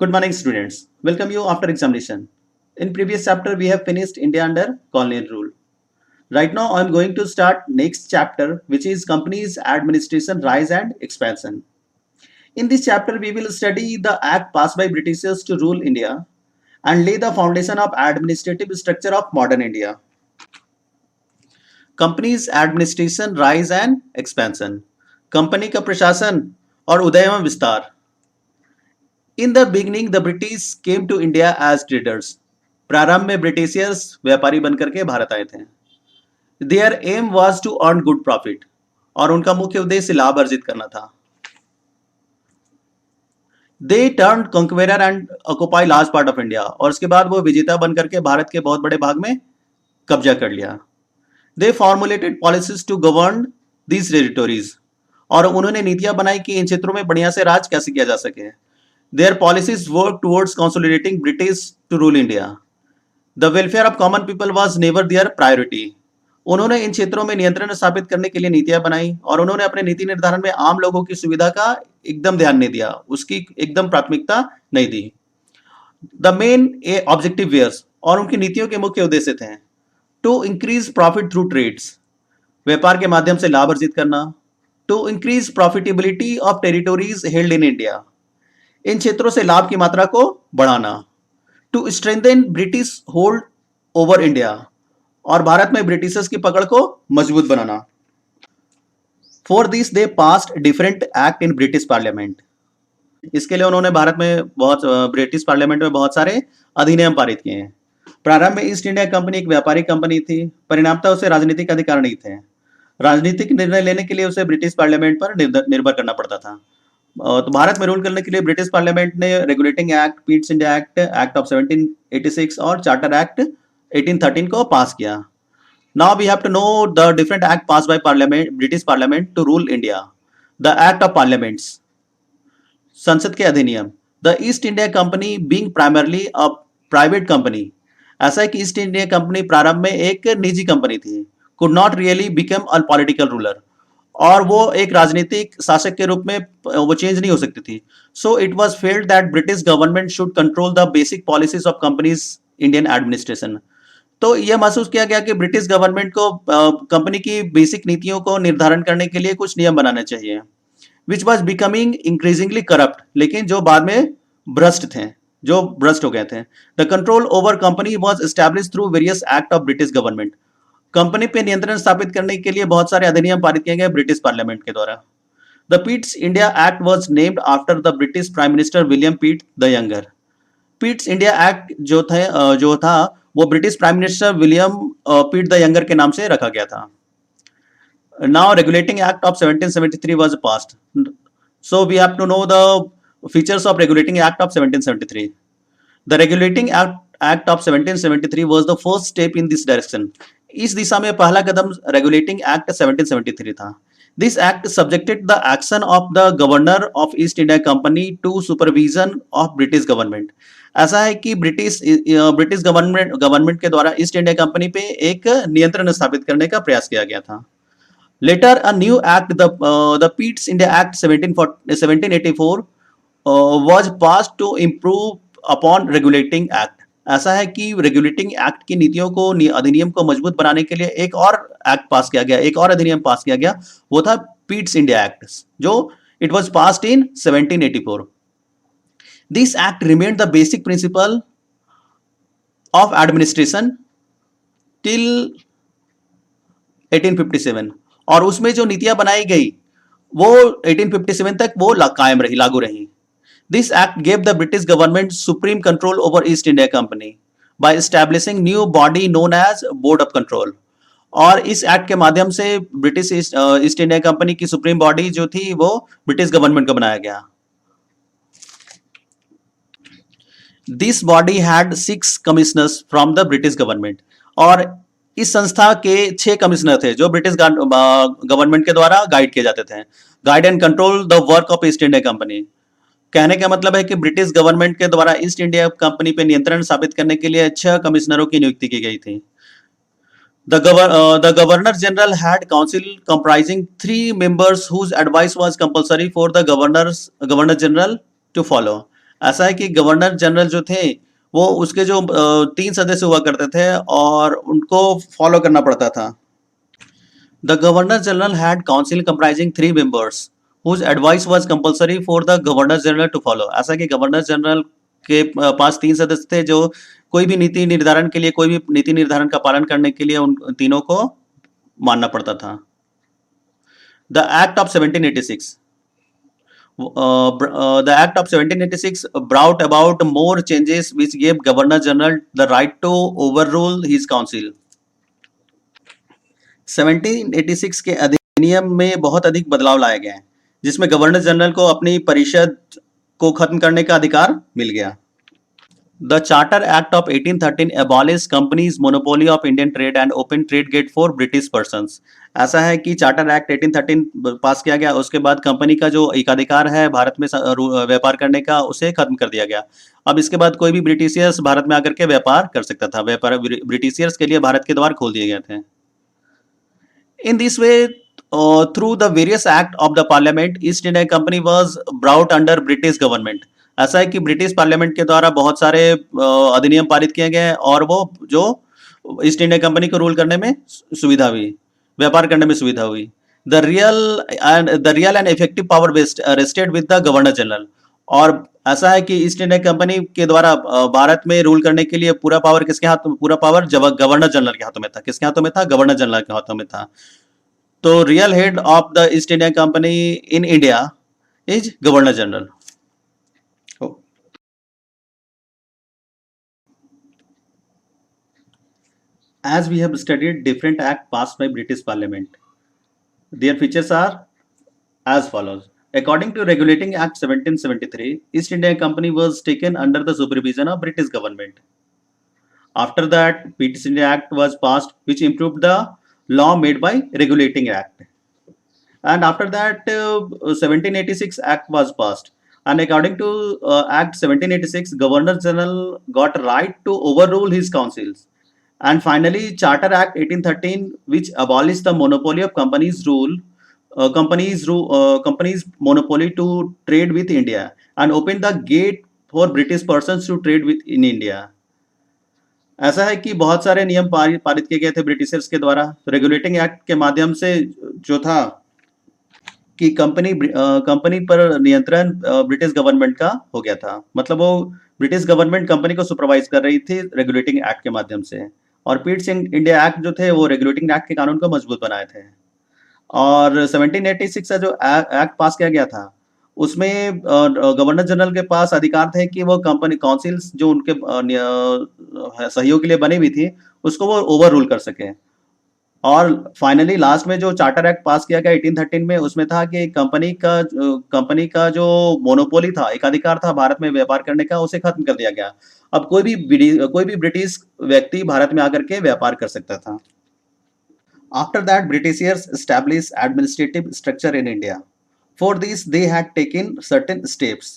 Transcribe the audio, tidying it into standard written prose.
Good morning, students. Welcome you after examination. In previous chapter, we have finished India under colonial rule. Right now, I am going to start next chapter, which is companies administration rise and expansion. In this chapter, we will study the act passed by Britishers to rule India and lay the foundation of administrative structure of modern India. Companies administration rise and expansion. Company का प्रशासन और उदय एवं विस्तार. In the beginning, the British came to India as traders. प्रारंभ में ब्रिटिशियर्स व्यापारी बनकर के भारत आए थे. Their aim was to earn good profit. और उनका मुख्य उद्देश्य लाभ अर्जित करना था. They turned conqueror and occupy large part of India. और उसके बाद वो विजेता बनकर के भारत के बहुत बड़े भाग में कब्जा कर लिया. They formulated policies to govern these territories. और उन्होंने नीतियां बनाई कि इन क्षेत्रों में बढ़िया से राज कैसे किया जा सके. Their policies worked towards consolidating British to rule India. The welfare of common people was never their priority. उन्होंने इन क्षेत्रों में नियंत्रण स्थापित करने के लिए नीतियां बनाई और उन्होंने अपने नीति निर्धारण में आम लोगों की सुविधा का एकदम ध्यान नहीं दिया, उसकी एकदम प्राथमिकता नहीं दी. द मेन ऑब्जेक्टिव वेयर्स और उनकी नीतियों के मुख्य उद्देश्य थे to increase profit through trades, व्यापार के माध्यम से लाभ अर्जित करना. To increase profitability of territories held in India, इन क्षेत्रों से लाभ की मात्रा को बढ़ाना. To strengthen British hold over India, और भारत में ब्रिटिशर्स की पकड़ को मजबूत बनाना. For this they passed different act in British parliament. इसके लिए उन्होंने भारत में ब्रिटिश पार्लियामेंट में बहुत सारे अधिनियम पारित किए हैं. प्रारंभ में ईस्ट इंडिया कंपनी एक व्यापारिक कंपनी थी. परिणामतः उसे राजनीतिक अधिकार नहीं थे. राजनीतिक निर्णय लेने के लिए उसे ब्रिटिश पार्लियामेंट पर निर्भर करना पड़ता था. तो भारत में रूल करने के लिए ब्रिटिश पार्लियामेंट ने regulating act, Pitt's India act, act of 1786 और चार्टर एक्ट 1813 को पास किया. Now we have to know the different act pass by parliament, British parliament to rule India. The act of parliaments, संसद के अधिनियम. The East India company being primarily a private company, ऐसा है कि east India company प्रारंभ में एक निजी कंपनी थी. Could not really become a political ruler, और वो एक राजनीतिक शासक के रूप में वो चेंज नहीं हो सकती थी. So it was failed that British government should control the basic policies of companies Indian administration. तो यह महसूस किया गया कि ब्रिटिश गवर्नमेंट को कंपनी की बेसिक नीतियों को निर्धारण करने के लिए कुछ नियम बनाने चाहिए. Which was becoming increasingly corrupt, लेकिन जो बाद में भ्रष्ट हो गए थे. The control over company was establish through various act of British government. Company पे नियंत्रण स्थापित करने के लिए बहुत सारे अधिनियम पारित किए गए ब्रिटिश पार्लियामेंट के द्वारा. The Pitt's India act was named after the British prime minister William Pitt the younger. Pitt's India act जो था वो British prime minister William Pitt the younger के नाम से रखा गया था. Now regulating act of 1773 was passed. So we have to know the features of regulating act of 1773. The regulating act of 1773 was the first step in this direction. इस दिशा में पहला कदम रेगुलेटिंग एक्ट 1773 था. This act subjected the action of the governor of East India company to supervision of British government. ऐसा है कि British government के द्वारा ईस्ट इंडिया कंपनी पे एक नियंत्रण स्थापित करने का प्रयास किया गया था. Later a new act, the Pitt's India act 1784 was passed to improve upon regulating act. ऐसा है कि रेगुलेटिंग एक्ट की नीतियों को, अधिनियम को मजबूत बनाने के लिए एक और एक्ट पास किया गया, एक और अधिनियम पास किया गया. वो था पीट्स इंडिया एक्ट, जो it was passed in 1784. This act remained the basic principle of administration till 1857. और उसमें जो नीतियां बनाई गई वो 1857 तक वो कायम रही, लागू रही. This act gave the British government supreme control over East India Company by establishing new body known as Board of Control. और इस एक्ट के माध्यम से ब्रिटिश ईस्ट इंडिया कंपनी की सुप्रीम बॉडी जो थी वो ब्रिटिश गवर्नमेंट को बनाया गया. This body had 6 commissioners from the British government. और इस संस्था के 6 कमिश्नर थे जो ब्रिटिश गवर्नमेंट के द्वारा गाइड किए जाते थे. Guide and control the work of East India company. कहने का मतलब है कि ब्रिटिश गवर्नमेंट के द्वारा ईस्ट इंडिया कंपनी पे नियंत्रण स्थापित करने के लिए 6 कमिश्नरों की नियुक्ति की गई थी. The governor general had council comprising 3 members whose advice was compulsory for the governor general to follow. ऐसा है कि गवर्नर जनरल जो थे वो उसके जो 3 सदस्य हुआ करते थे और उनको फॉलो करना पड़ता था। The Governor General had council comprising 3 members whose advice was compulsory for the Governor General to follow. ऐसा कि गवर्नर जनरल के पास 3 सदस्य थे जो कोई भी नीति निर्धारण के लिए कोई भी नीति निर्धारण का पालन करने के लिए उन तीनों को मानना पड़ता था। The Act of 1786 the Act of 1786 brought about more changes which gave Governor General the right to overrule his council. 1786 के अधिनियम में बहुत अधिक बदलाव लाए गए हैं जिसमें गवर्नर जनरल को अपनी परिषद को खत्म करने का अधिकार मिल गया। The Charter Act of 1813 abolished companies' monopoly of Indian trade and open trade gate for British persons. ऐसा है कि चार्टर एक्ट 1813 पास किया गया, उसके बाद कंपनी का जो एकाधिकार है भारत में व्यापार करने का उसे खत्म कर दिया गया। अब इसके बाद कोई भी ब्रिटिशियर्स भारत में आकर के व्यापार कर सकता था। व्यापार ब्रिटिशियर्स के लिए भारत के द्वार खोल दिए गए थे। In this way, through the various act of the parliament, East India Company was brought under British government. ऐसा है कि ब्रिटिश पार्लियामेंट के द्वारा बहुत सारे अधिनियम पारित किए गए और वो जो ईस्ट इंडिया कंपनी को रूल करने में सुविधा हुई, व्यापार करने में सुविधा हुई। The real and effective power rested with the governor general. और ऐसा है कि ईस्ट इंडिया कंपनी के द्वारा भारत में रूल करने के लिए पूरा पावर किसके हाथ, पूरा पावर गवर्नर जनरल के हाथों में था। किसके हाथों में था? गवर्नर जनरल के हाथों में था। तो real head of the East India company in India is governor general. As we have studied different acts passed by British Parliament, their features are as follows. According to Regulating Act 1773, East India Company was taken under the supervision of British government. After that, British India Act was passed, which improved the law made by Regulating Act. And after that, 1786 Act was passed. And according to Act 1786, Governor General got right to overrule his councils. And finally, Charter Act 1813, which abolished the monopoly of companies' monopoly to trade with India and opened the gate for British persons to trade with in India. ऐसा है कि बहुत सारे नियम पारित किए गए थे ब्रिटिशर्स के द्वारा। रेगुलेटिंग एक्ट के माध्यम से जो था कि कंपनी पर नियंत्रण ब्रिटिश गवर्नमेंट का हो गया था। मतलब वो ब्रिटिश गवर्नमेंट कंपनी को सुपरवाइज कर रही थी रेगुलेटिंग एक्ट के माध्यम से। और पिट्स इंडिया एक्ट जो थे वो रेगुलेटिंग एक्ट के कानून को मजबूत बनाए थे। और 1786 का जो एक्ट पास किया गया था उसमें गवर्नर जनरल के पास अधिकार थे कि वो कंपनी काउंसिल्स जो उनके सहयोग के लिए बनी हुई थी उसको वो ओवर रूल कर सके। और फाइनली लास्ट में जो चार्टर एक्ट पास किया गया 1813 में, उसमें था कि कंपनी का जो मोनोपोली था, एकाधिकार था भारत में व्यापार करने का, उसे खत्म कर दिया गया। अब कोई भी ब्रिटिश व्यक्ति भारत में आकर के व्यापार कर सकता था। After that, Britishers established administrative structure in India. For this, they had taken certain steps.